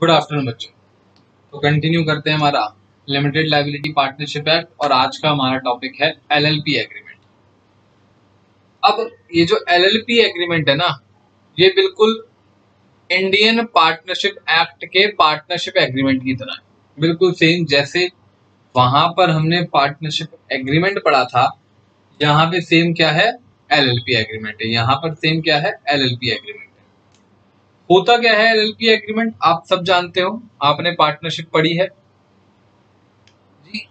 Good afternoon बच्चों। तो continue करते हैं हमारा लिमिटेड लायबिलिटी पार्टनरशिप एक्ट और आज का हमारा टॉपिक है एलएलपी एग्रीमेंट। अब ये जो एलएलपी एग्रीमेंट है ना, ये बिल्कुल इंडियन पार्टनरशिप एक्ट के पार्टनरशिप एग्रीमेंट की तरह है, बिल्कुल सेम। जैसे वहां पर हमने पार्टनरशिप एग्रीमेंट पढ़ा था, यहाँ पे सेम क्या है, एलएलपी एग्रीमेंट है। यहाँ पर सेम क्या है, एलएलपी एग्रीमेंट है। होता क्या है एलएलपी एग्रीमेंट, आप सब जानते हो, आपने पार्टनरशिप पढ़ी है जी।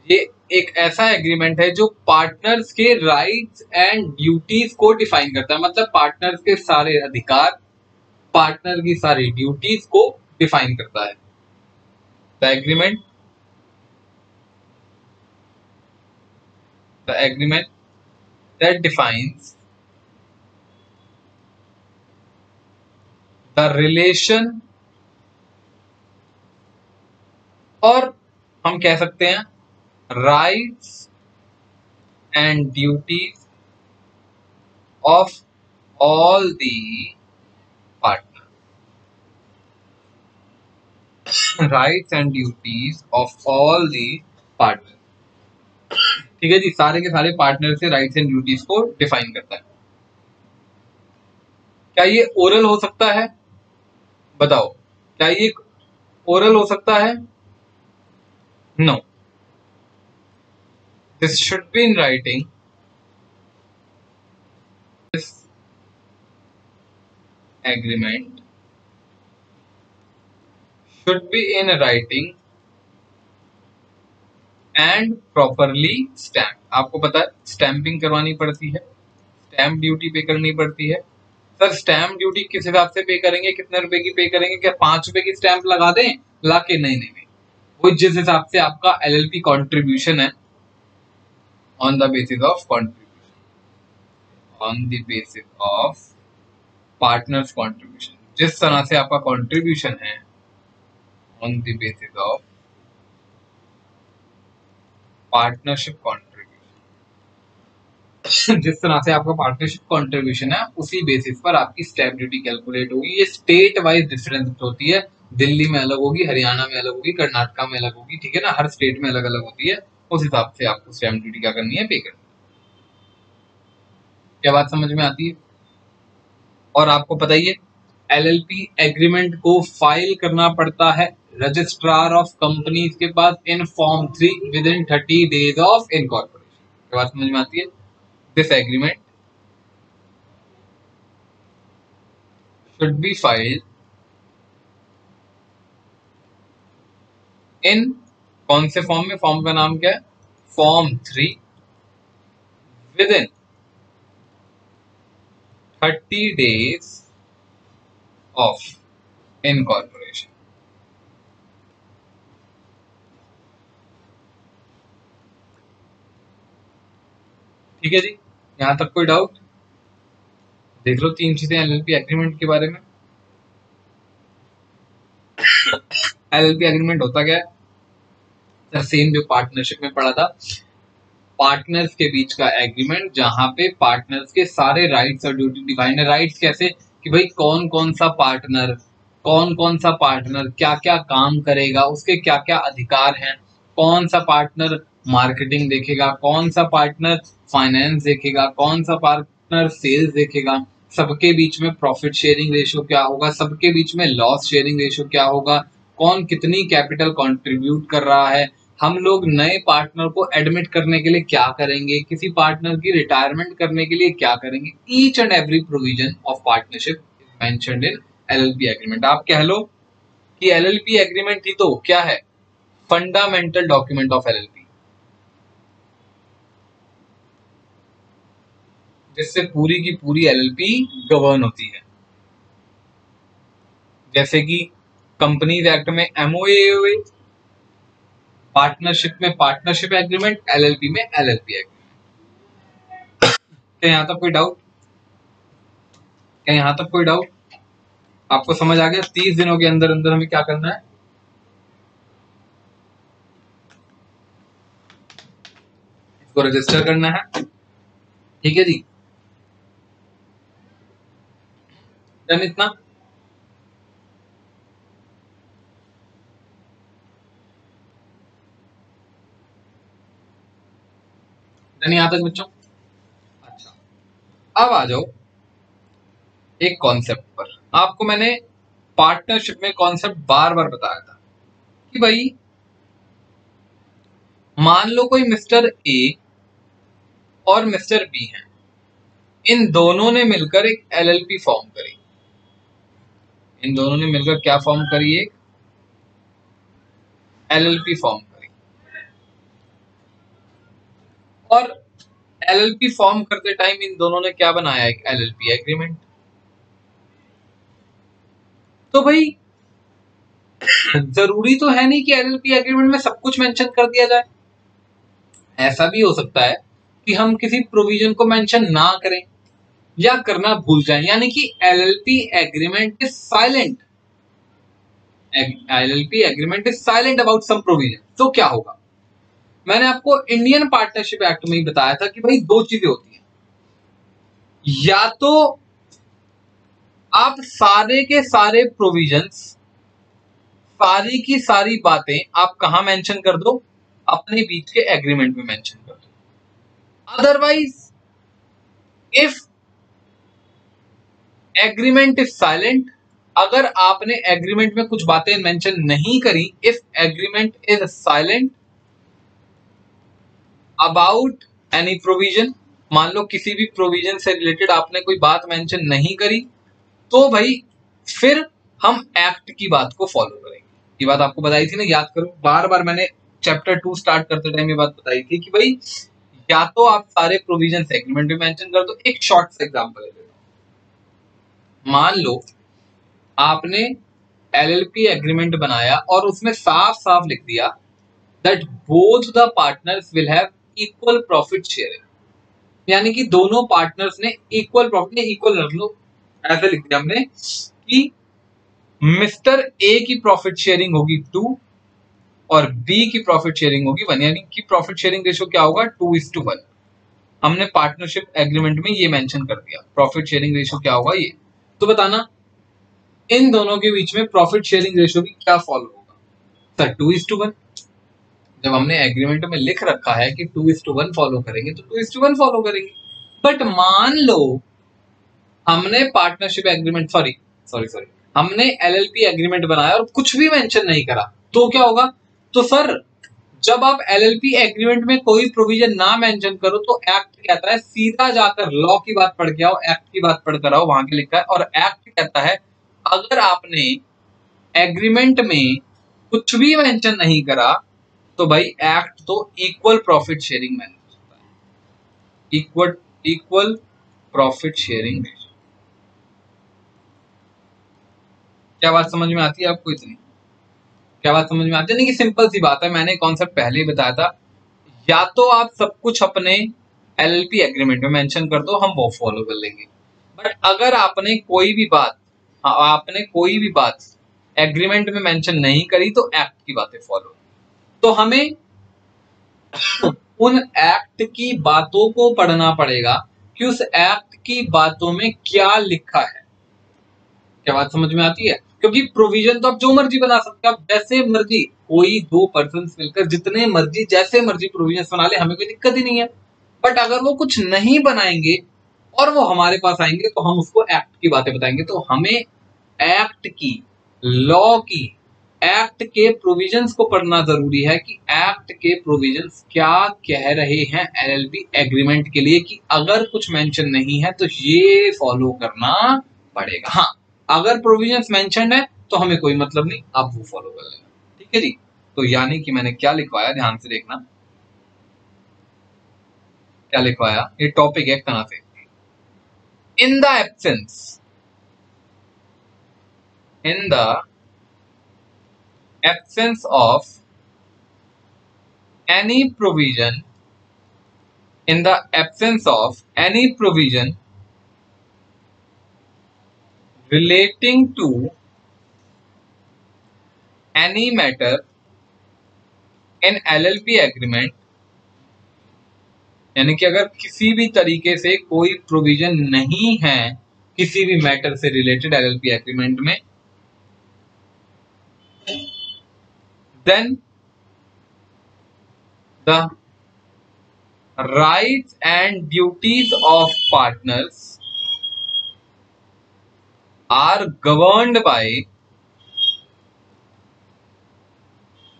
ये एक ऐसा एग्रीमेंट है जो पार्टनर्स के राइट्स एंड ड्यूटीज को डिफाइन करता है। मतलब पार्टनर्स के सारे अधिकार, पार्टनर की सारी ड्यूटीज को डिफाइन करता है। The agreement that defines the relation, और हम कह सकते हैं rights and duties of all the partner, rights and duties of all the partner. ठीक है जी, सारे के सारे पार्टनर से राइट्स एंड ड्यूटीज को डिफाइन करता है। क्या ये ओरल हो सकता है, बताओ, क्या ये ओरल हो सकता है? No, this should be in writing. This agreement should be in writing and properly stamp. आपको पता है स्टैंपिंग करवानी पड़ती है, स्टैम्प ड्यूटी पे करनी पड़ती है। सर स्टैम्प ड्यूटी किस हिसाब से पे करेंगे, कितने रुपए की पे करेंगे? क्या 5 रुपए की स्टैंप लगा दें ला के? नहीं नहीं नहीं, वो जिस हिसाब से आपका एलएलपी कंट्रीब्यूशन है, on the basis of contribution, on the basis of partners contribution, जिस तरह से आपका कंट्रीब्यूशन है, on the basis of partnership contribution, जिस तरह से आपका पार्टनरशिप कंट्रीब्यूशन है उसी बेसिस पर आपकी स्टैम्प ड्यूटी कैलकुलेट होगी। ये स्टेट वाइज डिफरेंस होती है, दिल्ली में अलग होगी, हरियाणा में अलग होगी, कर्नाटका में अलग होगी, ठीक है ना, हर स्टेट में अलग अलग होती है। उस हिसाब से आपको स्टैम्प ड्यूटी क्या करनी है, पे करनी है। क्या बात समझ में आती है? और आपको पता ही है एलएलपी एग्रीमेंट को फाइल करना पड़ता है रजिस्ट्रार ऑफ कंपनीज के पास in form 3 within 30 days of incorporation. क्या बात समझ में आती है? This agreement should be filed in, कौन से फॉर्म में? फॉर्म का नाम क्या है? Form 3 within 30 days of incorporation. ठीक है जी, यहां तक कोई डाउट? देख लो 3 चीजें एलएलपी एग्रीमेंट के बारे में। एलएलपी एग्रीमेंट होता क्या है? सेम जो पार्टनरशिप में पढ़ा था, पार्टनर्स के बीच का एग्रीमेंट जहां पे पार्टनर्स के सारे राइट्स और ड्यूटी डिफाइंड है। राइट्स कैसे कि भाई कौन कौन सा पार्टनर क्या क्या काम करेगा, उसके क्या क्या अधिकार हैं, कौन सा पार्टनर मार्केटिंग देखेगा, कौन सा पार्टनर फाइनेंस देखेगा, कौन सा पार्टनर सेल्स देखेगा, सबके बीच में प्रॉफिट शेयरिंग रेशियो क्या होगा, सबके बीच में लॉस शेयरिंग रेशियो क्या होगा, कौन कितनी कैपिटल कंट्रीब्यूट कर रहा है, हम लोग नए पार्टनर को एडमिट करने के लिए क्या करेंगे, किसी पार्टनर की रिटायरमेंट करने के लिए क्या करेंगे। Each and every provision of partnership is mentioned in LLP agreement. आप कह लो कि एलएलपी एग्रीमेंट ही तो क्या है, फंडामेंटल डॉक्यूमेंट ऑफ एलएलपी, जिससे पूरी की पूरी एलएलपी गवर्न होती है। जैसे कि कंपनीज एक्ट में एमओए, पार्टनरशिप में पार्टनरशिप एग्रीमेंट, एलएलपी में एलएलपी एग्रीमेंट। क्या यहां तक कोई डाउट? क्या यहां तक कोई डाउट? आपको समझ आ गया 30 दिनों के अंदर अंदर हमें क्या करना है? इसको रजिस्टर करना है। ठीक है जी, डन इतना? नहीं आता बच्चों? अच्छा, अब आ जाओ एक कॉन्सेप्ट पर। आपको मैंने पार्टनरशिप में कॉन्सेप्ट बार बार बताया था कि भाई मान लो कोई मिस्टर ए और मिस्टर बी हैं, इन दोनों ने मिलकर एक एलएलपी फॉर्म करी। इन दोनों ने मिलकर क्या फॉर्म करी? एक एलएलपी फॉर्म करी। और एलएलपी फॉर्म करते टाइम इन दोनों ने क्या बनाया? एक एलएलपी एग्रीमेंट। तो भाई जरूरी तो है नहीं कि एलएलपी एग्रीमेंट में सब कुछ मेंशन कर दिया जाए। ऐसा भी हो सकता है कि हम किसी प्रोविजन को मेंशन ना करें या करना भूल जाएं, यानी कि LLP agreement is silent. LLP agreement is silent about some provision. तो क्या होगा? मैंने आपको इंडियन पार्टनरशिप एक्ट में ही बताया था कि भाई दो चीजें होती हैं, या तो आप सारे के सारे प्रोविजंस, सारी की सारी बातें आप कहां मेंशन कर दो? अपने बीच के एग्रीमेंट में मेंशन कर दो। Otherwise if agreement is silent, अगर आपने एग्रीमेंट में कुछ बातें मेंशन नहीं करी, if agreement is silent about any provision, मान लो किसी भी प्रोविजन से रिलेटेड आपने कोई बात मेंशन नहीं करी, तो भाई फिर हम एक्ट की बात को फॉलो करेंगे। ये बात आपको बताई थी ना, याद करो, बार बार मैंने चैप्टर 2 स्टार्ट करते टाइम ये बात बताई थी कि भाई या तो आप सारे प्रोविजन एग्रीमेंट में मेंशन कर दो। एक शॉर्ट सा एग्जांपल ले लेता हूं। मान लो आपने एलएलपी एग्रीमेंट बनाया और उसमें साफ साफ लिख दिया that both the partners will have equal profit sharing, यानी कि दोनों पार्टनर्स ने इक्वल प्रॉफिट, इक्वल रख लो, ऐसे लिख दिया हमने कि मिस्टर ए की प्रॉफिट शेयरिंग होगी 2 और बी की प्रॉफिट शेयरिंग होगी 1, यानी कि प्रॉफिट शेयरिंग रेशियो क्या होगा? 2:1। हमने पार्टनरशिप एग्रीमेंट में ये मेंशन कर दिया, प्रॉफिट शेयरिंग रेशियो क्या होगा ये। तो बताना इन दोनों के बीच में प्रॉफिट शेयरिंग रेशियो भी क्या फॉलो होगा? सर 2:1। जब हमने एग्रीमेंट में लिख रखा है कि 2:1 फॉलो करेंगे तो 2:1 फॉलो करेंगे। बट मान लो हमने पार्टनरशिप एग्रीमेंट सॉरी हमने एलएलपी एग्रीमेंट बनाया और कुछ भी मेंशन नहीं करा, तो क्या होगा? तो सर जब आप एलएलपी एग्रीमेंट में कोई प्रोविजन ना मेंशन करो तो एक्ट कहता है सीधा जाकर लॉ की बात पढ़ के आओ, एक्ट की बात पढ़ कर आओ, वहां के लिखा है। और एक्ट कहता है अगर आपने एग्रीमेंट में कुछ भी मेंशन नहीं करा तो भाई एक्ट तो इक्वल प्रॉफिट शेयरिंग मैनेज होता है, इक्वल प्रॉफिट शेयरिंग। क्या बात समझ में आती है आपको? इतनी क्या बात समझ में आती है? नहीं कि सिंपल सी बात है, मैंने कॉन्सेप्ट पहले ही बताया था। या तो आप सब कुछ अपने एलएलपी एग्रीमेंट में मेंशन कर दो, हम वो फॉलो कर लेंगे। बट अगर आपने कोई भी बात एग्रीमेंट में मेंशन नहीं करी तो एक्ट की बातें फॉलो। तो हमें उन एक्ट की बातों को पढ़ना पड़ेगा कि उस एक्ट की बातों में क्या लिखा है। क्या बात समझ में आती है? क्योंकि प्रोविजन तो आप जो मर्जी बना सकते हो, आप जैसे मर्जी, कोई दो पर्सन मिलकर जितने मर्जी जैसे मर्जी प्रोविजन बना ले, हमें कोई दिक्कत ही नहीं है। बट अगर वो कुछ नहीं बनाएंगे और वो हमारे पास आएंगे तो हम उसको एक्ट की बातें बताएंगे। तो हमें एक्ट की, लॉ की, एक्ट के प्रोविजंस को पढ़ना जरूरी है कि एक्ट के प्रोविजंस क्या कह रहे हैं एलएलपी एग्रीमेंट के लिए, कि अगर कुछ मेंशन नहीं है तो ये फॉलो करना पड़ेगा। हाँ, अगर प्रोविजंस मेंशन्ड है तो हमें कोई मतलब नहीं, आप वो फॉलो कर लेना। ठीक है जी। तो यानी कि मैंने क्या लिखवाया, ध्यान से देखना क्या लिखवाया। ये टॉपिक है कहां से? In the absence of any provision in the absence of any provision relating to any matter in LLP agreement, यानी कि अगर किसी भी तरीके से कोई प्रोविजन नहीं है किसी भी मैटर से रिलेटेड एलएलपी एग्रीमेंट में, then the rights and duties of partners are governed by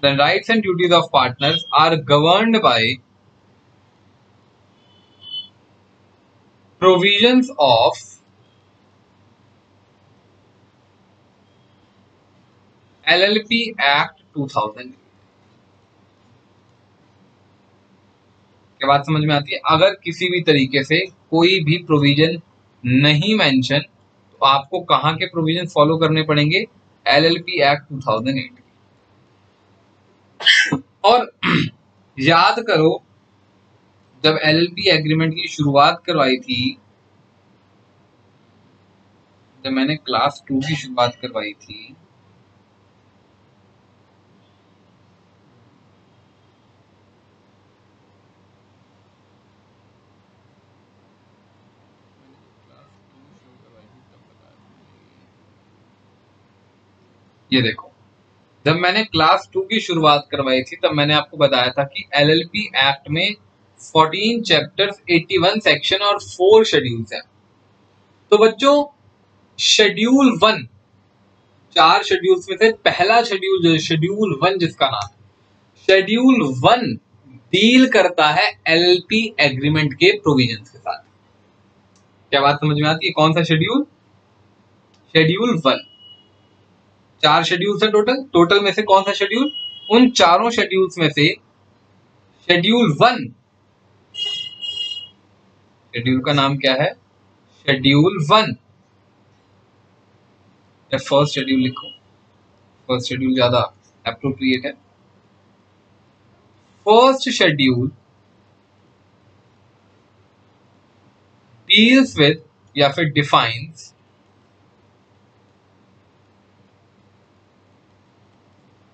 the rights and duties of partners are governed by provisions of LLP Act 2000। क्या बात समझ में आती है? अगर किसी भी तरीके से कोई भी प्रोविजन नहीं मेंशन तो आपको कहां के प्रोविजन फॉलो करने पड़ेंगे? LLP Act 2008। और याद करो जब LLP एग्रीमेंट की शुरुआत करवाई थी, जब मैंने क्लास 2 की शुरुआत करवाई थी, ये देखो, जब मैंने क्लास 2 की शुरुआत करवाई थी तब मैंने आपको बताया था कि LLP एक्ट में 14 चैप्टर्स, 81 सेक्शन और 4 शेड्यूल्स हैं। तो बच्चों शेड्यूल 1, 4 शेड्यूल्स में से पहला शेड्यूल जो शेड्यूल 1 जिसका नाम शेड्यूल 1 डील करता है LLP एग्रीमेंट के प्रोविजंस के साथ। क्या बात समझ में आती है? कौन सा शेड्यूल? शेड्यूल 1। 4 शेड्यूल्स है टोटल में से कौन सा शेड्यूल? उन चारों शेड्यूल्स में से शेड्यूल 1, शेड्यूल का नाम क्या है? शेड्यूल 1। या फर्स्ट शेड्यूल लिखो, फर्स्ट शेड्यूल ज्यादा एप्रोप्रिएट है। फर्स्ट शेड्यूल डील्स विद या फिर defines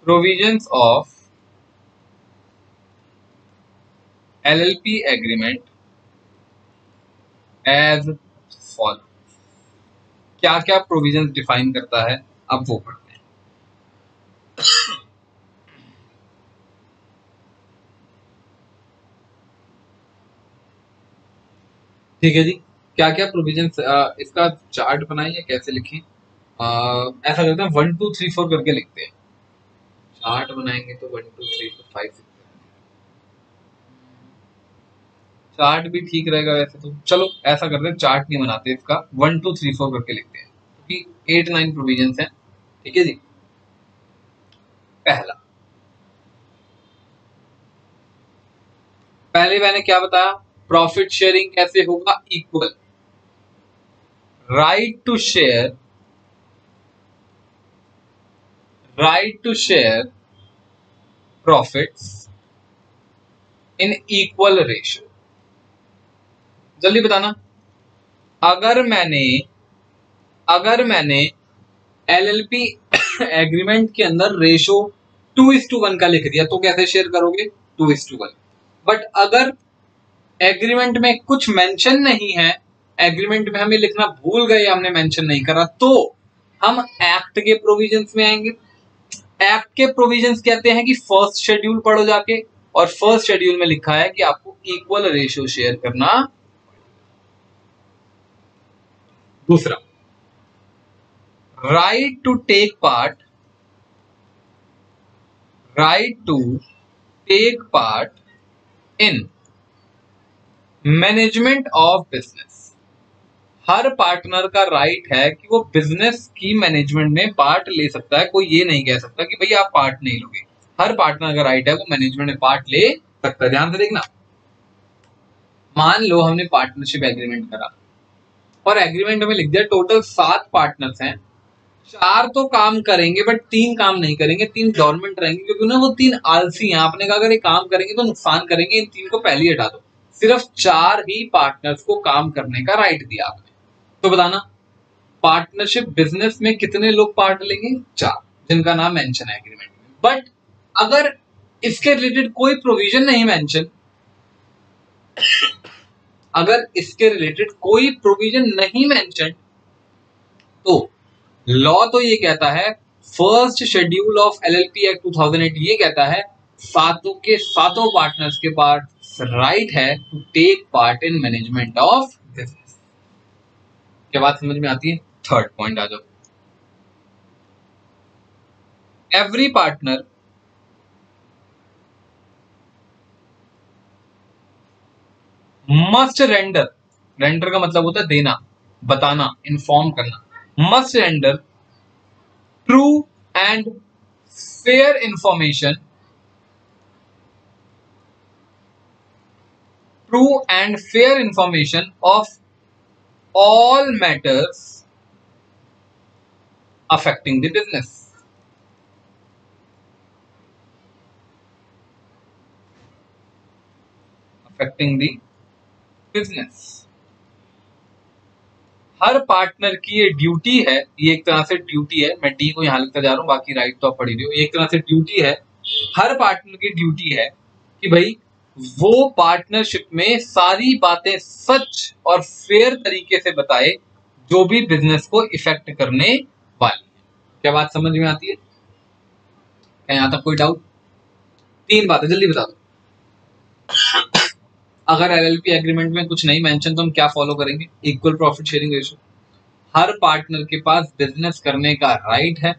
provisions of LLP agreement as follows। क्या क्या प्रोविजंस डिफाइन करता है, अब वो पढ़ते हैं। ठीक है जी, क्या क्या प्रोविजंस, इसका चार्ट बनाइए, कैसे लिखें? ऐसा करते हैं 1 2 3 4 करके लिखते हैं। चार्ट बनाएंगे तो 1 2 3 4 5 6 चार्ट भी ठीक रहेगा वैसे तो। चलो ऐसा करते हैं, चार्ट नहीं बनाते इसका, 1 2 3 4 करके लिखते हैं क्योंकि 8 9 प्रोविजंस हैं। ठीक है जी। पहले मैंने क्या बताया? प्रॉफिट शेयरिंग कैसे होगा? Equal. Right to share profits in equal ratio. जल्दी बताना। अगर मैंने LLP एग्रीमेंट के अंदर रेशो 2:1 का लिख दिया तो कैसे शेयर करोगे? 2:1। बट अगर एग्रीमेंट में कुछ मेंशन नहीं है, एग्रीमेंट में हमें लिखना भूल गए, हमने मेंशन नहीं करा, तो हम एक्ट के प्रोविजंस में आएंगे। एक्ट के प्रोविजंस कहते हैं कि फर्स्ट शेड्यूल पढ़ो जाके, और फर्स्ट शेड्यूल में लिखा है कि आपको इक्वल रेशियो शेयर करना। दूसरा, right to take part in management of business. हर पार्टनर का राइट है कि वो बिजनेस की मैनेजमेंट में पार्ट ले सकता है। कोई ये नहीं कह सकता कि भैया आप पार्ट नहीं लोगे। हर पार्टनर का राइट है वो मैनेजमेंट में पार्ट ले सकता है। ध्यान से देखना, मान लो हमने पार्टनरशिप एग्रीमेंट करा और एग्रीमेंट में लिख दिया टोटल 7 पार्टनर्स हैं, 4 तो काम करेंगे बट 3 काम नहीं करेंगे, 3 डोरमेंट रहेंगे क्योंकि ना वो 3 आलसी हैं। आपने कहा अगर ये काम करेंगे तो नुकसान करेंगे, इन 3 को पहले ही हटा दो। सिर्फ 4 ही पार्टनर्स को काम करने का राइट दिया आपने। तो बताना पार्टनरशिप बिजनेस में कितने लोग पार्ट लेंगे? 4, जिनका नाम मेंशन है एग्रीमेंट में। बट अगर इसके रिलेटेड कोई प्रोविजन नहीं मेंशन, अगर इसके रिलेटेड कोई प्रोविजन नहीं मेंशन, तो लॉ तो ये कहता है, first schedule of LLP act 2008 ये कहता है सातों के सातों पार्टनर्स के पास राइट है to take part in management of business. क्या बात समझ में आती है? थर्ड पॉइंट आ जाओ। Every partner must render, render का मतलब होता है देना, बताना, इन्फॉर्म करना, must render true and fair information, true and fair information of all matters affecting the business. Affecting the business. Her partner की ये ड्यूटी है, ये एक तरह से ड्यूटी है, मैं डी को यहां लिखता जा रहा हूं, बाकी राइट तो आप पढ़ी रही हो, एक तरह से ड्यूटी है, हर पार्टनर की ड्यूटी है कि भाई वो पार्टनरशिप में सारी बातें सच और फेयर तरीके से बताए जो भी बिजनेस को इफेक्ट करने वाली है। क्या बात समझ में आती है? क्या यहां तक कोई डाउट? तीन बातें जल्दी बता दो। अगर एलएलपी एग्रीमेंट में कुछ नहीं मेंशन तो हम क्या फॉलो करेंगे? Equal profit sharing ratio. हर पार्टनर के पास बिजनेस करने का राइट है,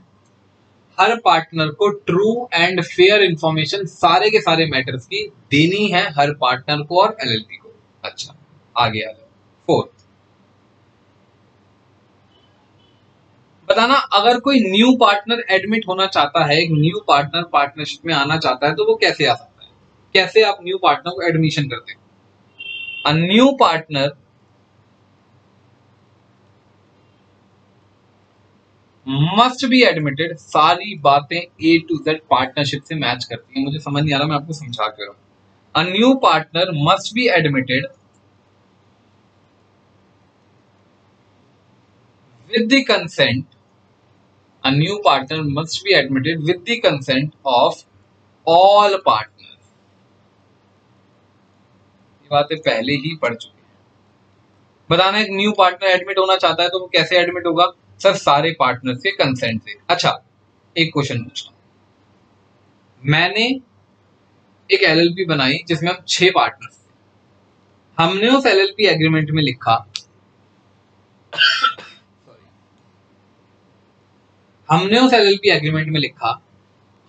हर पार्टनर को ट्रू एंड फेयर इंफॉर्मेशन सारे के सारे मैटर्स की देनी है, हर पार्टनर को और एलएलपी को। अच्छा, आगे आ जाओ। फोर्थ, बताना अगर कोई न्यू पार्टनर एडमिट होना चाहता है, एक न्यू पार्टनर पार्टनरशिप में आना चाहता है, तो वो कैसे आ सकता है? कैसे आप न्यू पार्टनर को एडमिशन करते हो? A new partner must be admitted, सारी बातें ए टू जेड पार्टनरशिप से मैच करती है। मुझे समझ नहीं आ रहा, मैं आपको समझा के रहा हूं। A new partner must be admitted with the consent, a new partner must be admitted with the consent of all partners। ये बातें पहले ही पढ़ चुके हैं। बताना एक न्यू पार्टनर एडमिट होना चाहता है तो वो कैसे एडमिट होगा? सर सारे पार्टनर्स के कंसेंट से। अच्छा, एक क्वेश्चन पूछता हूं। मैंने एक एलएलपी बनाई जिसमें हम 6 पार्टनर्स थे। हमने उस एलएलपी एग्रीमेंट में लिखा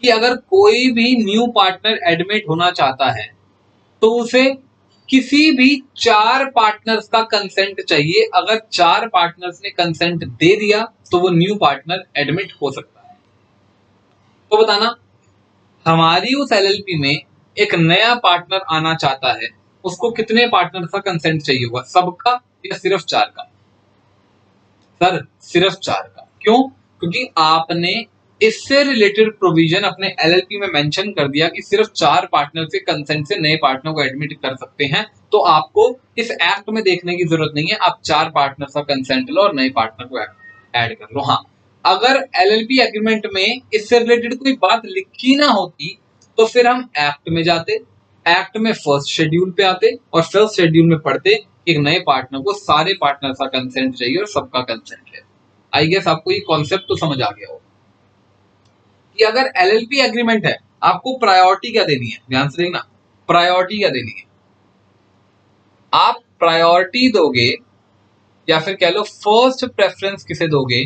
कि अगर कोई भी न्यू पार्टनर एडमिट होना चाहता है तो उसे किसी भी 4 पार्टनर्स का कंसेंट चाहिए। अगर 4 पार्टनर्स ने कंसेंट दे दिया तो वो न्यू पार्टनर एडमिट हो सकता है। तो बताना हमारी उस एलएलपी में एक नया पार्टनर आना चाहता है, उसको कितने पार्टनर का कंसेंट चाहिए होगा? सबका या सिर्फ 4 का? सर सिर्फ 4 का। क्यों? क्योंकि आपने इससे रिलेटेड प्रोविजन अपने एलएलपी में मेंशन कर दिया कि सिर्फ 4 पार्टनर के कंसेंट से नए पार्टनर को एडमिट कर सकते हैं। तो आपको इस एक्ट में देखने की जरूरत नहीं है, आप 4 पार्टनर का कंसेंट लो और नए पार्टनर को ऐड कर लो। हाँ, अगर एलएलपी एग्रीमेंट में इससे रिलेटेड कोई बात लिखी ना होती तो फिर हम एक्ट में जाते, एक्ट में फर्स्ट शेड्यूल पे आते और फर्स्ट शेड्यूल में पढ़ते एक नए पार्टनर को सारे पार्टनर का कंसेंट चाहिए और सबका कंसेंट है। आई गेस आपको ये कॉन्सेप्ट तो समझ आ गया हो कि अगर एलएलपी एग्रीमेंट है, आपको प्रायोरिटी क्या देनी है? ध्यान से देखना, प्रायोरिटी क्या देनी है? आप प्रायोरिटी दोगे या फिर कह लो फर्स्ट प्रेफरेंस किसे दोगे?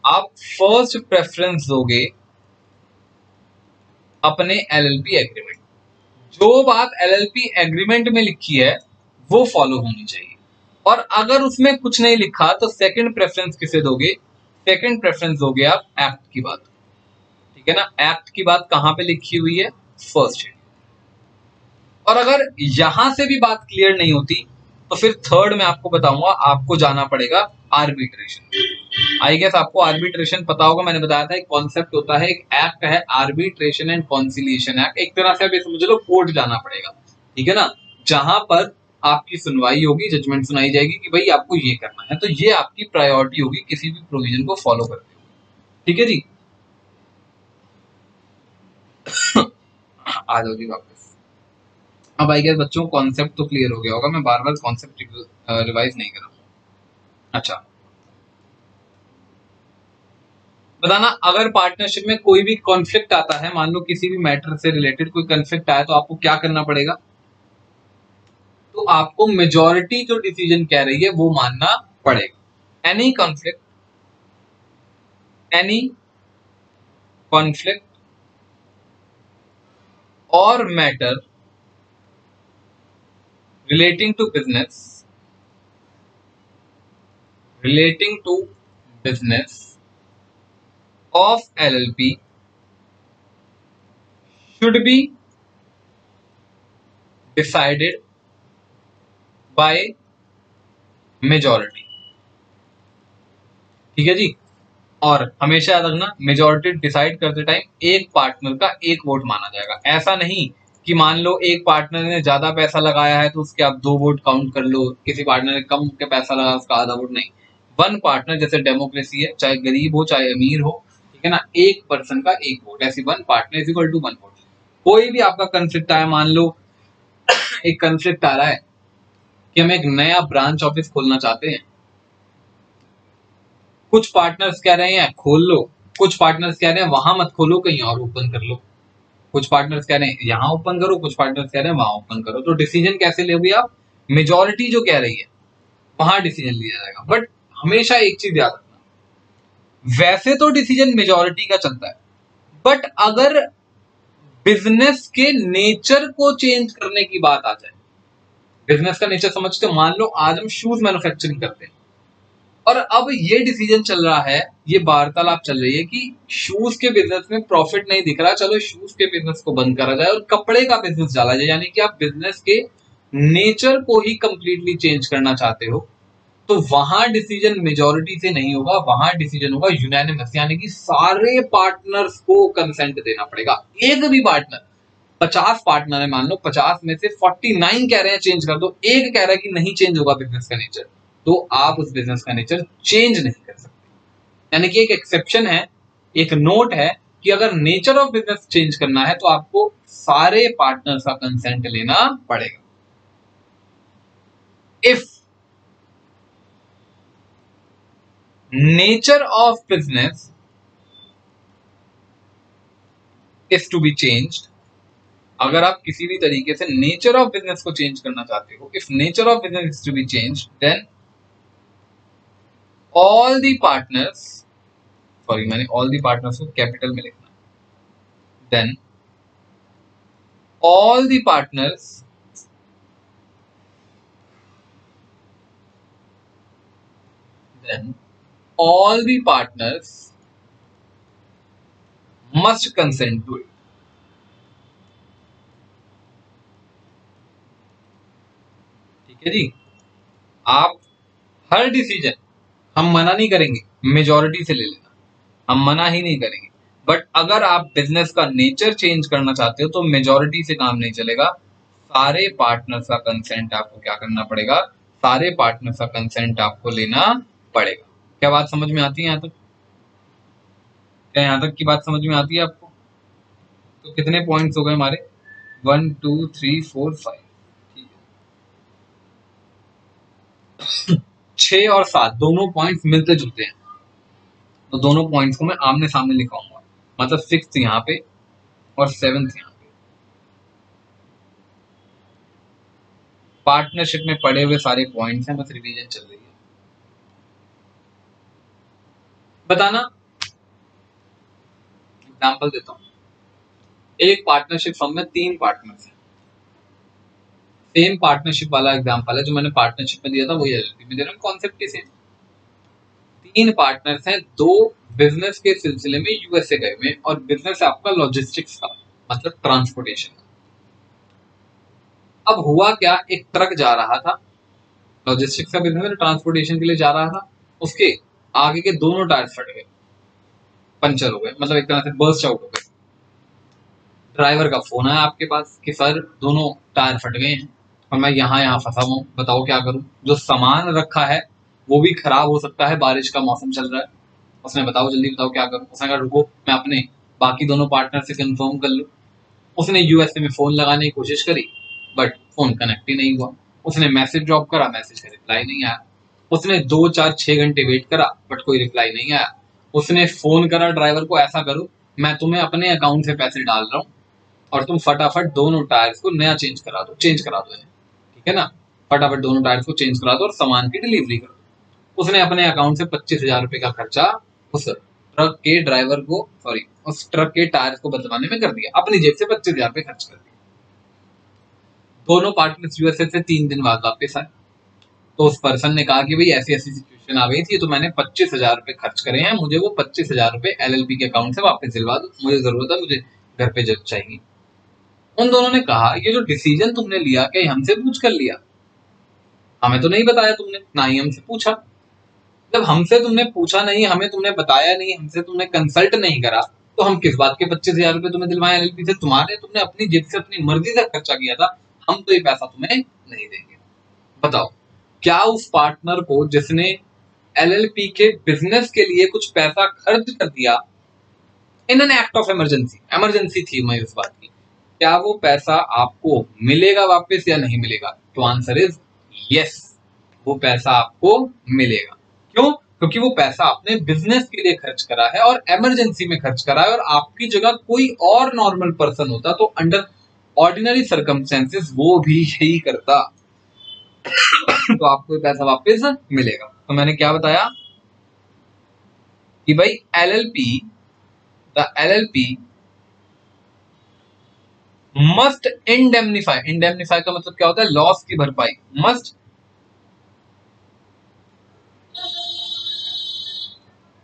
आप फर्स्ट प्रेफरेंस दोगे अपने एलएलपी एग्रीमेंट। जो बात एलएलपी एग्रीमेंट में लिखी है वो फॉलो होनी चाहिए। और अगर उसमें कुछ नहीं लिखा तो सेकंड प्रेफरेंस किसे दोगे? सेकंड प्रेफरेंस दोगे आप एक्ट की बात। ठीक है ना? एक्ट की बात कहां पे लिखी हुई है? First schedule. और अगर यहां से भी बात क्लियर नहीं होती तो फिर थर्ड में आपको बताऊंगा, आपको जाना पड़ेगा आर्बिट्रेशन। आई गेस आपको आर्बिट्रेशन पता होगा, मैंने बताया था एक कॉन्सेप्ट होता है, एक एक्ट है आर्बिट्रेशन एंड कॉन्सिलिएशन एक्ट। एक तरह से आप ये समझ लो कोर्ट जाना पड़ेगा, ठीक है ना? जहां पर आपकी सुनवाई होगी, जजमेंट सुनाई जाएगी कि भाई आपको ये करना है। तो ये आपकी प्रायोरिटी होगी किसी भी प्रोविजन को फॉलो करते हुए। ठीक है जी? आ जाओ जी वापस। अब आई गेस बच्चों को कॉन्सेप्ट तो क्लियर हो गया होगा, मैं बार बार कॉन्सेप्ट रिवाइज नहीं कर रहा हूँ। अच्छा, बताना अगर पार्टनरशिप में कोई भी कॉन्फ्लिक्ट आता है, मान लो किसी भी मैटर से रिलेटेड कोई कॉन्फ्लिक्ट आया, तो आपको क्या करना पड़ेगा? तो आपको मेजॉरिटी जो डिसीजन कह रही है वो मानना पड़ेगा। एनी कॉन्फ्लिक्ट और matter relating to business of LLP should be decided by majority। ठीक है जी। और हमेशा याद रखना, मेजोरिटी डिसाइड करते टाइम एक पार्टनर का एक वोट माना जाएगा। ऐसा नहीं कि मान लो एक पार्टनर ने ज्यादा पैसा लगाया है तो उसके आप 2 वोट काउंट कर लो, किसी पार्टनर ने कम के पैसा लगाया उसका आधा वोट। नहीं, वन पार्टनर, जैसे डेमोक्रेसी है, चाहे गरीब हो चाहे अमीर हो, ठीक है ना, एक पर्सन का एक वोट, ऐसी one partner is equal to one vote. कोई भी आपका कंफ्लिक्ट आया, मान लो एक कंफ्लिक्ट आ रहा है कि हम एक नया ब्रांच ऑफिस खोलना चाहते हैं, कुछ पार्टनर्स कह रहे हैं खोल लो, कुछ पार्टनर्स कह रहे हैं वहां मत खोलो, कहीं और ओपन कर लो, कुछ पार्टनर्स कह रहे हैं यहां ओपन करो, कुछ पार्टनर्स कह रहे हैं वहां ओपन करो। तो डिसीजन कैसे लोगे आप? मेजॉरिटी जो कह रही है वहां डिसीजन लिया जाएगा। बट हमेशा एक चीज याद रखना, वैसे तो डिसीजन मेजॉरिटी का चलता है, बट अगर बिजनेस के नेचर को चेंज करने की बात आ जाए, बिजनेस का नेचर समझते हो, मान लो आज हम शूज मैन्युफैक्चरिंग करते हैं और अब ये डिसीजन चल रहा है, ये वार्तालाप चल रही है कि शूज के बिजनेस में प्रॉफिट नहीं दिख रहा, चलो शूज के बिजनेस को बंद करा जाए और कपड़े का बिजनेस डाला जाए। यानी कि आप बिजनेस के नेचर को ही कंप्लीटली चेंज करना चाहते हो, तो वहां डिसीजन मेजॉरिटी से नहीं होगा, वहां डिसीजन होगा यूनानिमस, यानी कि सारे पार्टनर्स को कंसेंट देना पड़ेगा। एक भी पार्टनर, 50 पार्टनर है मान लो, 50 में से 49 कह रहे हैं चेंज कर दो, एक कह रहा है कि नहीं चेंज होगा बिजनेस का नेचर, तो आप उस बिजनेस का नेचर चेंज नहीं कर सकते। यानी कि एक एक्सेप्शन है, एक नोट है कि अगर नेचर ऑफ बिजनेस चेंज करना है तो आपको सारे पार्टनर्स का कंसेंट लेना पड़ेगा। If nature of business is to be changed, अगर आप किसी भी तरीके से नेचर ऑफ बिजनेस को चेंज करना चाहते हो, if nature of business is to be changed, then all the partners, sorry मैंने ऑल दी पार्टनर्स को कैपिटल में लिखना, then all the partners must consent to it। ठीक है जी। आप हर डिसीजन, हम मना नहीं करेंगे मेजॉरिटी से ले लेना, हम मना ही नहीं करेंगे, बट अगर आप बिजनेस का नेचर चेंज करना चाहते हो तो मेजॉरिटी से काम नहीं चलेगा, सारे पार्टनर्स का कंसेंट आपको क्या करना पड़ेगा, सारे पार्टनर्स का कंसेंट आपको लेना पड़ेगा। क्या बात समझ में आती है यहाँ तक? क्या यहाँ तक की बात समझ में आती है आपको? तो कितने पॉइंट्स हो गए हमारे? 1 2 3 4 5, ठीक है। 6 और 7 दोनों पॉइंट्स मिलते जुलते हैं, तो दोनों पॉइंट्स को मैं आमने सामने लिखाऊंगा, मतलब 6th यहाँ पे और 7th यहाँ पे। पार्टनरशिप में पड़े हुए सारे पॉइंट्स हैं, बस रिवीजन चल रही है। बताना, एग्जांपल देता हूँ, एक पार्टनरशिप फर्म में 3 पार्टनर्स हैं, सेम पार्टनरशिप वाला एग्जांपल है जो मैंने पार्टनरशिप में दिया था, वही एलएलपी में दे रहा हूँ, कॉन्सेप्ट ही सेम। 3 पार्टनर्स हैं, 2 बिजनेस के सिलसिले में यूएसए गए हुए, और बिजनेस है आपका लॉजिस्टिक्स का, मतलब ट्रांसपोर्टेशन का। अब हुआ क्या, एक ट्रक जा रहा था, लॉजिस्टिक्स का बिजनेस ट्रांसपोर्टेशन के लिए जा रहा था, उसके आगे के दोनों टायर फट गए, पंचर हो गए, मतलब एक तरह से बर्स्ट आउट हो गए। ड्राइवर का फोन आया आपके पास कि सर दोनों टायर फट गए हैं और मैं यहाँ फंसा हुआ हूँ, बताओ क्या करूं। जो सामान रखा है वो भी खराब हो सकता है, बारिश का मौसम चल रहा है। उसने बताओ जल्दी बताओ क्या करूं। उसने कहा रुको मैं अपने बाकी दोनों पार्टनर से कंफर्म कर लूं। उसने यूएसए में फोन लगाने की कोशिश करी, बट फोन कनेक्ट ही नहीं हुआ। उसने मैसेज ड्रॉप करा, मैसेज का रिप्लाई नहीं आया। उसने 2 4 6 घंटे वेट करा, बट कोई रिप्लाई नहीं आया। उसने फोन करा ड्राइवर को, ऐसा करो मैं तुम्हें अपने अकाउंट से पैसे डाल रहा हूँ और तुम फटाफट दोनों टायर्स को नया चेंज करा दो इन्हें, ठीक है ना, फटाफट दोनों टायर्स को चेंज करा दो और सामान की डिलीवरी कर दो। उसने अपने अकाउंट से 25,000 रुपए का खर्चा उस ट्रक के ड्राइवर को, सॉरी उस ट्रक के टायर्स को बदलवाने में कर दिया, अपनी जेब से 25,000 रुपए खर्च कर दिया। दोनों पार्टनर्स यूएसए से 3 दिन बाद वापस आए, तो उस पर्सन ने कहा कि भाई ऐसी ऐसी सिचुएशन आ गई थी, तो मैंने 25,000 रुपए खर्च करे हैं, मुझे वो 25,000 रुपए एलएलपी के अकाउंट से वापस दिलवा दो, मुझे जरूरत है, मुझे घर पे जब चाहिए। उन दोनों ने कहा ये जो डिसीजन तुमने लिया क्या हमसे पूछ कर लिया? हमें तो नहीं बताया तुमने, ना ही हमसे पूछा। जब हमसे तुमने पूछा नहीं, हमें तुमने बताया नहीं, हमसे तुमने कंसल्ट नहीं करा, तो हम किस बात के 25,000 रुपए तुम्हें दिलवाए एलएलपी से? तुमने अपनी जेब से अपनी मर्जी से खर्चा किया था, हम तो ये पैसा तुम्हें नहीं देंगे। बताओ, क्या उस पार्टनर को जिसने एलएलपी के बिजनेस के लिए कुछ पैसा खर्च कर दिया इन एन एक्ट ऑफ इमरजेंसी थी मैं इस बात की, क्या वो पैसा आपको मिलेगा वापस या नहीं मिलेगा? तो आंसर इज यस, वो पैसा आपको मिलेगा। क्यों? क्योंकि वो पैसा आपने बिजनेस के लिए खर्च करा है और इमरजेंसी में खर्च करा है, और आपकी जगह कोई और नॉर्मल पर्सन होता तो अंडर ऑर्डिनरी सर्कमस्टेंसेस वो भी यही करता तो आपको पैसा वापस मिलेगा। तो मैंने क्या बताया कि भाई द एलएलपी मस्ट इंडेमनीफाई का मतलब क्या होता है? लॉस की भरपाई। Must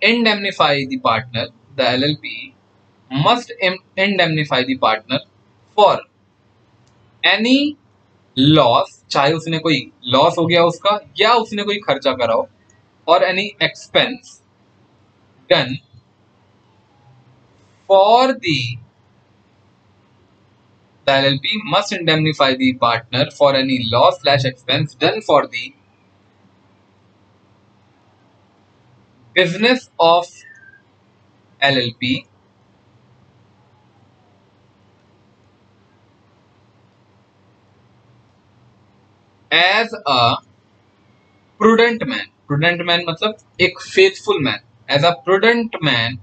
indemnify the partner, the LLP must indemnify the partner for any loss, चाहे उसने कोई लॉस हो गया उसका या उसने कोई खर्चा करा हो, और any expense done for the, the LLP must indemnify the partner for any loss/expense done for the business of LLP as a prudent man. Prudent man मतलब एक faithful man. As a prudent man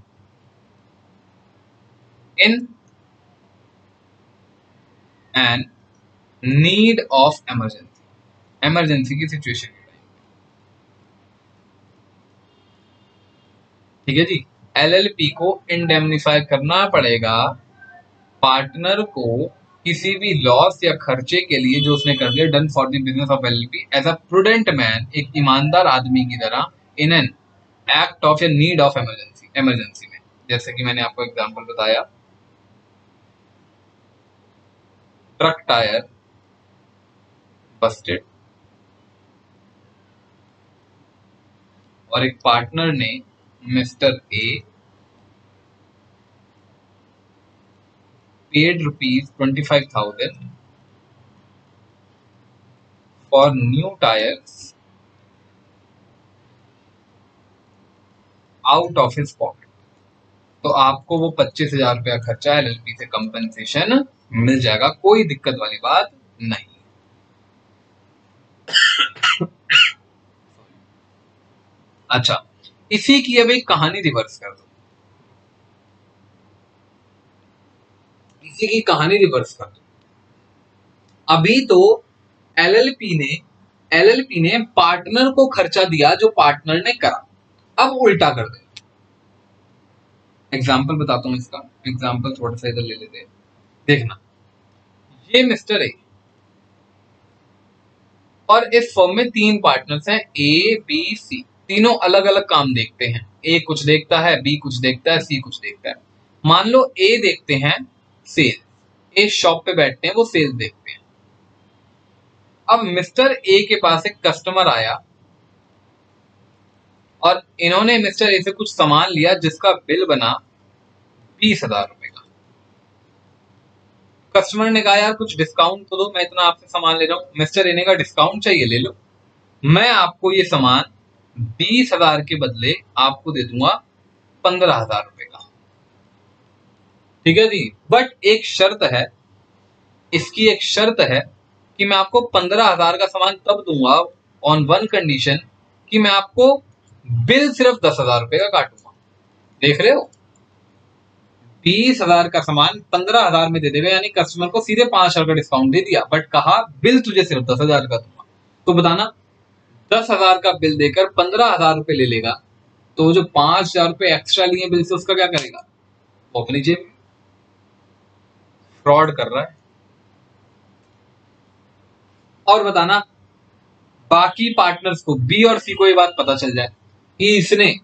in an need of emergency. Emergency की situation के time, ठीक है जी। LLP को indemnify करना पड़ेगा partner को किसी भी लॉस या खर्चे के लिए जो उसने कर दिया, done for the business of LLP as a prudent man, एक ईमानदार आदमी की तरह, इन एन एक्ट ऑफ या नीड ऑफ इमरजेंसी में। जैसे कि मैंने आपको एग्जांपल बताया, ट्रक टायर बस्टेड और एक पार्टनर ने, mister A, paid ₹25,000 for new tires out of his pocket, तो आपको वो 25,000 रुपया खर्चा एलएलपी से कंपनसेशन मिल जाएगा, कोई दिक्कत वाली बात नहीं। अच्छा, इसी की अब एक कहानी रिवर्स कर दो, इसी की कहानी रिवर्स कर दो। अभी तो एलएलपी ने पार्टनर को खर्चा दिया जो पार्टनर ने करा, अब उल्टा कर दे। एग्जाम्पल बताता हूं इसका, एग्जाम्पल थोड़ा सा इधर ले लेते हैं, देखना। ये मिस्टर ए और इस फर्म में 3 पार्टनर्स हैं, ए बी सी, तीनों अलग अलग काम देखते हैं। ए कुछ देखता है, बी कुछ देखता है, सी कुछ देखता है। मान लो ए देखते हैं सेल्स, ए शॉप पे बैठते हैं, वो सेल्स देखते हैं। अब मिस्टर ए के पास एक कस्टमर आया और इन्होंने मिस्टर ए से कुछ सामान लिया जिसका बिल बना 20,000 रुपए का। कस्टमर ने कहा यार कुछ डिस्काउंट तो दो, मैं इतना आपसे सामान ले रहा हूं। मिस्टर ए ने कहा डिस्काउंट चाहिए, ले लो, मैं आपको ये सामान 20,000 के बदले आपको दे दूंगा 15,000 रुपए का, ठीक है जी। बट एक शर्त है, इसकी एक शर्त है कि मैं आपको 15,000 का सामान तब दूंगा ऑन वन कंडीशन कि मैं आपको बिल सिर्फ 10,000 रुपए का काटूंगा। देख रहे हो, 20,000 का सामान 15,000 में दे देगा, यानी कस्टमर को सीधे 5,000 का डिस्काउंट दे दिया, बट कहा बिल तुझे सिर्फ 10,000 का दूंगा। तो बताना 10,000 का बिल देकर 15,000 रुपए ले लेगा, तो जो 5,000 रुपए एक्स्ट्रा लिए बिल से उसका क्या करेगा? वो अपनी जेब में। फ्रॉड कर रहा है। और बताना बाकी पार्टनर्स को, बी और सी को ये बात पता चल जाए कि इसने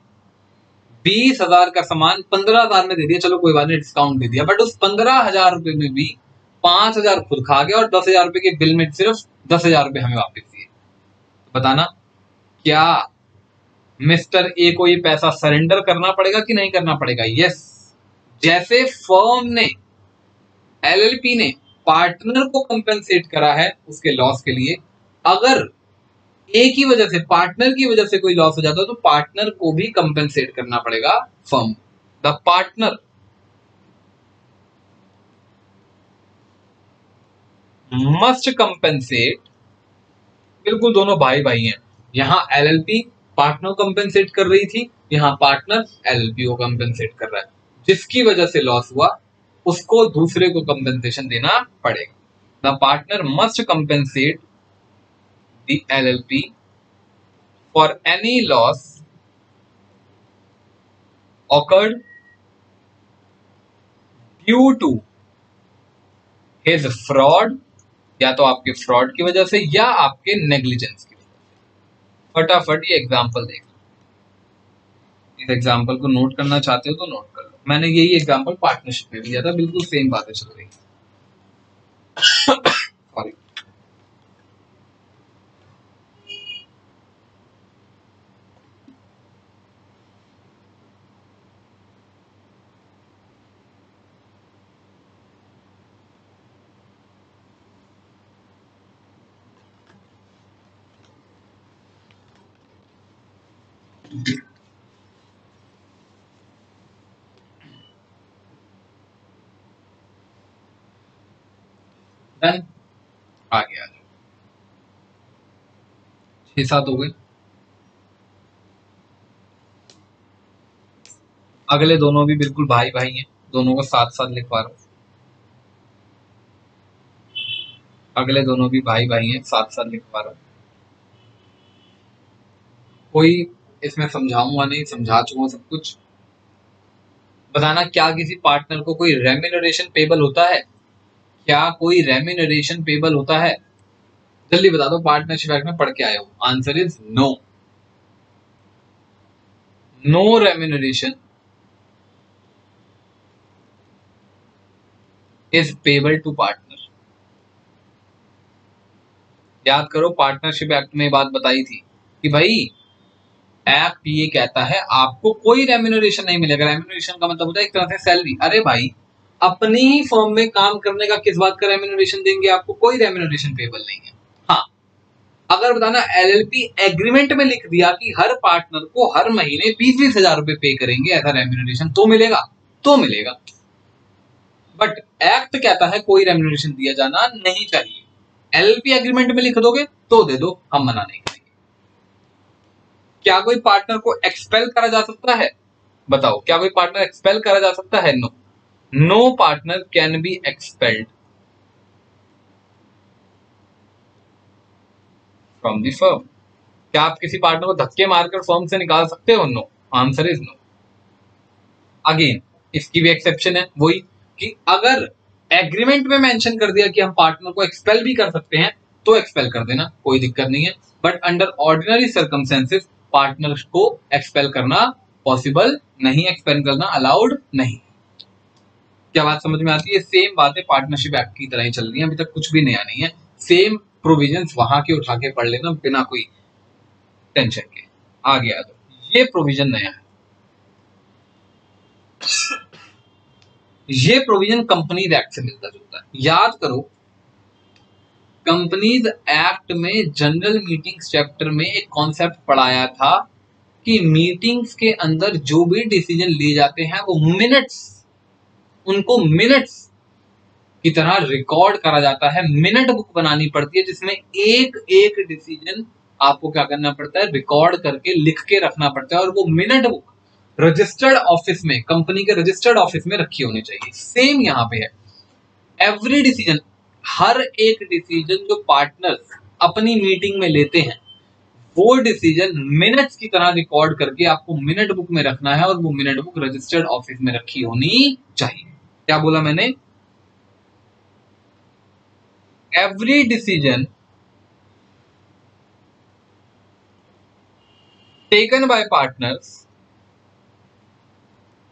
20,000 का सामान 15,000 में दे दिया, चलो कोई बात नहीं डिस्काउंट दे दिया, बट उस 15,000 रुपए में भी 5,000 खुद खा गया और 10,000 रुपए के बिल में सिर्फ 10,000 रुपए हमें वापस दिए। बताना क्या मिस्टर ए को ये पैसा सरेंडर करना पड़ेगा कि नहीं करना पड़ेगा? यस। जैसे फर्म ने, एलएलपी ने पार्टनर को कंपेंसेट करा है उसके लॉस के लिए, अगर ए की वजह से, पार्टनर की वजह से कोई लॉस हो जाता है तो पार्टनर को भी कंपेंसेट करना पड़ेगा firm. The partner must compensate, बिल्कुल दोनों भाई भाई हैं। यहां एलएलपी पार्टनर कंपेंसेट कर रही थी, यहां पार्टनर एलएलपी को कंपेंसेट कर रहा है। जिसकी वजह से लॉस हुआ उसको दूसरे को कंपेंसेशन देना पड़ेगा। The partner must compensate the LLP for any loss occurred due to his fraud, या तो आपके फ्रॉड की वजह से या आपके नेग्लिजेंस की वजह से। फटाफट ये एग्जांपल देख लो। इस एग्जांपल को नोट करना चाहते हो तो नोट कर लो। मैंने यही एग्जांपल पार्टनरशिप में भी दिया था, बिल्कुल सेम बातें चल रही। सॉरी। डन, आ गया। 6-7 हो गए। अगले दोनों भी बिल्कुल भाई भाई हैं, दोनों को साथ साथ लिखवा रहा हूं। अगले दोनों भी भाई भाई हैं, साथ साथ लिखवा रहा हूं। कोई इसमें समझाऊंगा नहीं, समझा चुका सब कुछ। बताना क्या किसी पार्टनर को कोई रेम्यूनरेशन पेबल होता है? क्या कोई रेम्यूनरेशन पेबल होता है? जल्दी बता दो, पार्टनरशिप एक्ट में पढ़ के आए हो। Answer is no. No remuneration is payable to partner. याद करो, पार्टनरशिप एक्ट में बात बताई थी कि भाई एक्ट ये कहता है आपको कोई रेम्यूनरेशन नहीं मिलेगा। रेम्यूनरेशन का मतलब होता है एक तरह से सैलरी। अरे भाई, अपनी ही फर्म में काम करने का किस बात का रेम्यूनरेशन देंगे आपको? कोई रेम्यूनरेशन पेबल नहीं है। हाँ, अगर बताना एलएलपी एग्रीमेंट में लिख दिया कि हर पार्टनर को हर महीने 20-20 हजार रुपए पे करेंगे ऐसा रेम्यूनरेशन, तो मिलेगा, तो मिलेगा। बट एक्ट कहता है कोई रेम्यूनरेशन दिया जाना नहीं चाहिए। एलएलपी एग्रीमेंट में लिख दोगे तो दे दो, हम मना नहीं करेंगे। क्या कोई पार्टनर को एक्सपेल करा जा सकता है? बताओ, क्या कोई पार्टनर एक्सपेल करा जा सकता है? No. No partner can be expelled from the firm. क्या आप किसी पार्टनर को धक्के मारकर फर्म से निकाल सकते हो? No. Answer is no. Again इसकी भी एक्सेप्शन है, वही कि अगर एग्रीमेंट में मेंशन कर दिया कि हम पार्टनर को एक्सपेल भी कर सकते हैं तो एक्सपेल कर देना, कोई दिक्कत नहीं है। But under ordinary circumstances partner को एक्सपेल करना पॉसिबल नहीं, एक्सपेल करना अलाउड नहीं। क्या बात समझ में आती है? सेम बातें पार्टनरशिप एक्ट की तरह ही चल रही है, अभी तक कुछ भी नया नहीं है। सेम प्रोविजंस वहां के उठा के पढ़ लेना बिना कोई टेंशन के। आ गया तो ये प्रोविजन नया है। ये प्रोविजन कंपनीज एक्ट से मिलता जुलता है। याद करो, कंपनीज एक्ट में जनरल मीटिंग्स चैप्टर में एक कॉन्सेप्ट पढ़ाया था कि मीटिंग्स के अंदर जो भी डिसीजन लिए जाते हैं वो मिनट्स, उनको मिनट्स की तरह रिकॉर्ड करा जाता है। मिनट बुक बनानी पड़ती है जिसमें एक एक डिसीजन आपको क्या करना पड़ता है? रिकॉर्ड करके लिख के रखना पड़ता है। और वो मिनट बुक रजिस्टर्ड ऑफिस में, कंपनी के रजिस्टर्ड ऑफिस में रखी होनी चाहिए। सेम यहाँ पे है, एवरी डिसीजन, हर एक डिसीजन जो पार्टनर्स अपनी मीटिंग में लेते हैं वो डिसीजन मिनट्स की तरह रिकॉर्ड करके आपको मिनट बुक में रखना है, और वो मिनट बुक रजिस्टर्ड ऑफिस में रखी होनी चाहिए। क्या बोला मैंने? Every decision taken by partners,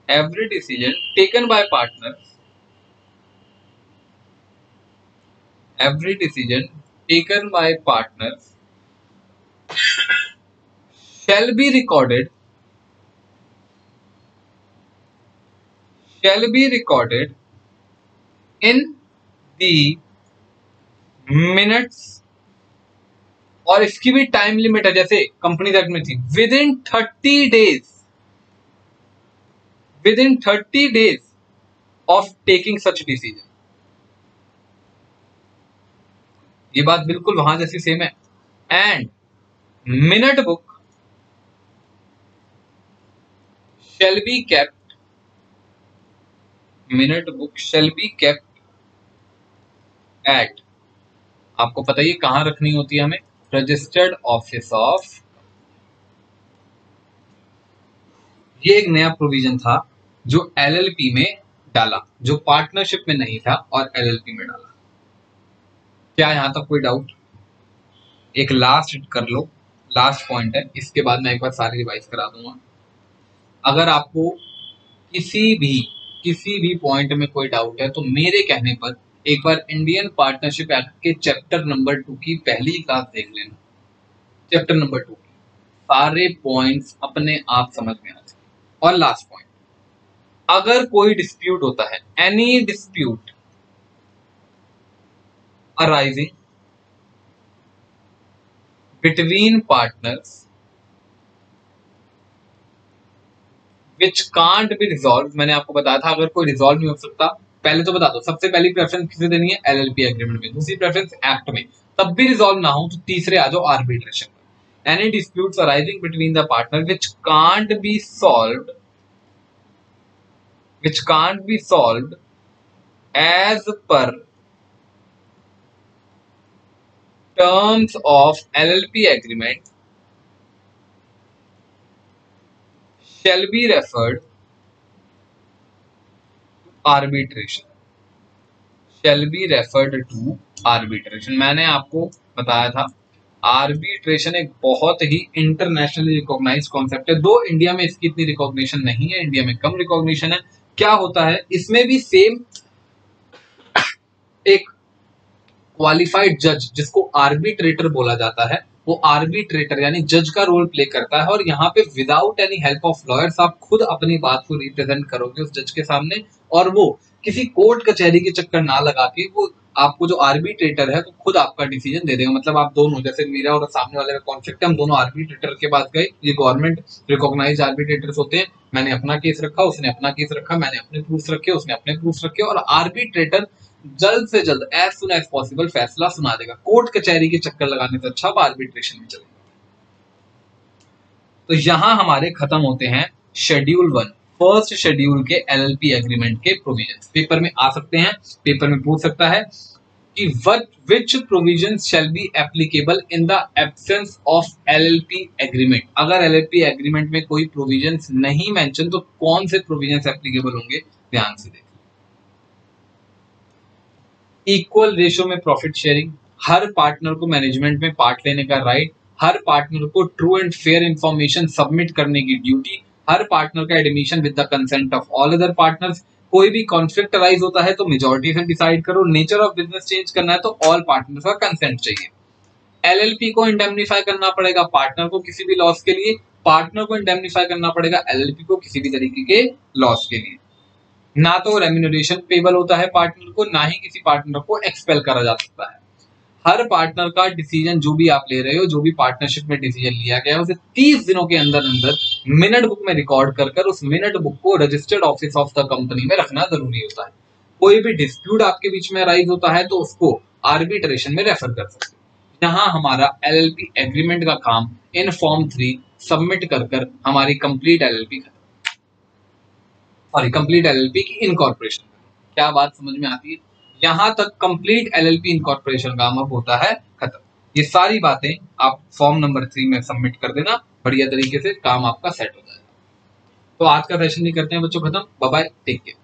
every decision taken by partners, every decision taken by partners shall be recorded, shall be recorded in the minutes, और इसकी भी टाइम लिमिट है, जैसे कंपनी एक्ट में थी within 30 days, within 30 days of taking such decision. ये बात बिल्कुल वहां जैसी सेम है। And minute book shall be kept, minute book shall be kept at, आपको पता ही कहां रखनी होती है हमें, रजिस्टर्ड ऑफिस ऑफ। ये एक नया प्रोविजन था जो एलएलपी में डाला, जो पार्टनरशिप में नहीं था और एलएलपी में डाला। क्या यहां तक कोई डाउट? एक लास्ट कर लो, लास्ट पॉइंट है, इसके बाद मैं एक बार सारी रिवाइज करा दूंगा। अगर आपको किसी भी पॉइंट में कोई डाउट है तो मेरे कहने पर एक बार इंडियन पार्टनरशिप एक्ट के चैप्टर नंबर 2 की पहली क्लास देख लेना। चैप्टर नंबर 2 सारे पॉइंट्स अपने आप समझ में आ जाए। और लास्ट पॉइंट, अगर कोई डिस्प्यूट होता है, any dispute arising between partners which can't be resolve, मैंने आपको बताया था अगर कोई रिजॉल्व नहीं हो सकता, पहले तो बता दो सबसे पहली प्रेफरेंस किसे देनी है, एलएलपी एग्रीमेंट में, दूसरी प्रेफरेंस एक्ट में, तब भी रिजॉल्व ना हो तो तीसरे आ जाओ आर्बिट्रेशन में। Any disputes arising between the partner which can't be solved, which can't be solved as per terms of LLP agreement shall be referred to arbitration, shall be referred to arbitration। मैंने आपको बताया था arbitration एक बहुत ही internationally recognised concept है, दो India में इसकी इतनी रिकॉग्निशन नहीं है, इंडिया में कम रिकॉग्निशन है। क्या होता है इसमें भी सेम, एक क्वालिफाइड जज जिसको आर्बिट्रेटर बोला जाता है, वो आर्बिट्रेटर यानी जज का रोल प्ले करता है, और यहाँ पे without any help of lawyers आप खुद अपनी बात को रिप्रेजेंट करोगे उस जज के सामने, और वो किसी कोर्ट कचहरी के चक्कर ना लगा के वो आपको जो आर्बिट्रेटर है तो खुद आपका डिसीजन दे देगा। मतलब आप दोनों, जैसे मेरा और सामने वाले का कॉन्फ्लिक्ट है, हम दोनों आर्बिट्रेटर के पास गए, ये गवर्नमेंट रिकॉग्नाइज आर्बिट्रेटर्स होते हैं, मैंने अपना केस रखा, उसने अपना केस रखा, मैंने अपने प्रूफ रखे, उसने अपने प्रूफ रखे, और आर्बिट्रेटर जल्द से जल्द एज सुन एज पॉसिबल फैसला सुना देगा। कोर्ट कचहरी के चक्कर लगाने से अच्छा आर्बिट्रेशन में चलेगा। तो यहां हमारे खत्म होते हैं शेड्यूल 1, फर्स्ट शेड्यूल के एलएलपी एग्रीमेंट के प्रोविजंस। पेपर में आ सकते हैं, पेपर में पूछ सकता है कि which provisions shall be applicable in the absence of LLP agreement। अगर LLP एग्रीमेंट में कोई प्रोविजंस नहीं मेंशन तो कौन से प्रोविजंस एप्लीकेबल होंगे, ध्यान से देखिए। इक्वल रेशियो में प्रॉफिट शेयरिंग, हर पार्टनर को मैनेजमेंट में पार्ट लेने का राइट, हर पार्टनर को true and fair information submit करने की ड्यूटी, हर पार्टनर का admission with the consent of all other partners, कोई भी कॉन्फ्लिक्ट अराइज होता है तो मेजॉरिटी से डिसाइड करो, नेचर ऑफ बिजनेस चेंज करना है तो ऑल पार्टनर्स का कंसेंट चाहिए। एलएलपी को इंडेमनीफाई करना पड़ेगा पार्टनर को किसी भी लॉस के लिए, पार्टनर को इंडेमनीफाई करना पड़ेगा एलएलपी को किसी भी तरीके के लॉस के लिए। ना तो रेम्यूनरेशन पेबल होता है पार्टनर को, ना ही किसी पार्टनर को एक्सपेल करा जा सकता है। हर पार्टनर का डिसीजन जो भी आप ले रहे हो, जो भी पार्टनरशिप में डिसीजन लिया गया है, उसे 30 दिनों के अंदर अंदर मिनट बुक में रिकॉर्ड कर उस मिनट बुक को registered office of the company में रखना जरूरी होता है। कोई भी डिस्प्यूट आपके बीच में अराइज होता है तो उसको आर्बिट्रेशन में रेफर कर सकते हैं। यहाँ हमारा एलएलपी एग्रीमेंट का काम इन फॉर्म 3 सबमिट कर हमारी कंप्लीट एलएलपी खत्म। सॉरी कंप्लीट एलएलपी की इनकॉर्पोरेशन। क्या बात समझ में आती है? यहां तक कंप्लीट एलएलपी इनकॉर्पोरेशन काम अब होता है खत्म। ये सारी बातें आप फॉर्म नंबर 3 में सबमिट कर देना, बढ़िया तरीके से काम आपका सेट हो जाएगा। तो आज का सेशन ही करते हैं बच्चों खत्म। Bye bye, take care.